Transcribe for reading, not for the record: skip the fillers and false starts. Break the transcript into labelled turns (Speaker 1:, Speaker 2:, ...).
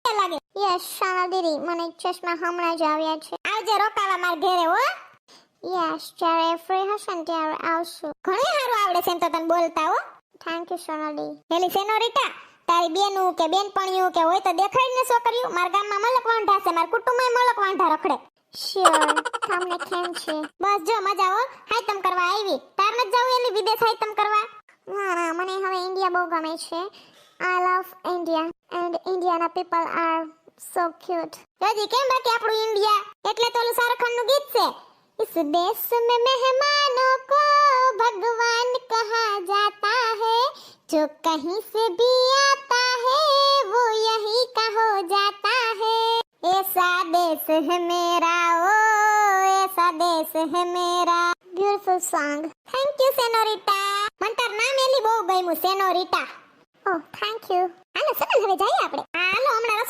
Speaker 1: લાગે.
Speaker 2: યસ સોનલ દીદી, મને ચશ્મા હમણાં જ આવ્યા છે.
Speaker 1: આવજે રોકાવા માર ઘરે હો.
Speaker 2: યસ, જ્યારે ફ્રી હશે ને ત્યારે આવશું.
Speaker 1: ઘણું સારું આવડે છે એમ તો તને બોલતા હો.
Speaker 2: થેન્ક યુ સોનલ દી.
Speaker 1: પેલી સેનોરિટા, તારી બેનું કે બેનપણીયું કે હોય તો દેખાડ ને છોકરીયું. મારા ગામમાં મલક વાંઢા છે, મારા કુટુંબમાં મલક વાંઢા રખડે.
Speaker 2: શ્યોર. તમને કેમ છે?
Speaker 1: બસ જો મજા હો. હાયતમ કરવા આવી. તાર ન જાવ એલી વિદેશ હાયતમ કરવા?
Speaker 2: ના, મને હવે ઇન્ડિયા બહુ ગમે છે. આઈ લવ ઇન્ડિયા એન્ડ ઇન્ડિયાના પીપલ આર સો ક્યુટ.
Speaker 1: જોજી કેમ બાકી આપણું ઇન્ડિયા એટલે તો ઓલું શાહરુખ ખાનનું ગીત છે. इस देश में मेहमानों को भगवान कहा जाता है, जो कहीं से भी आता है वो यहीं का हो जाता है. ऐसा देश है मेरा, ओ ऐसा देश है मेरा.
Speaker 2: Beautiful song.
Speaker 1: Thank you senorita. મને તાર નામ એલી બહુ ગમ્યું સેનોરિટા.
Speaker 2: Oh thank you.
Speaker 1: હાલો સનલ હવે જઈએ આપણે. હાલો હમણાં રસોઈ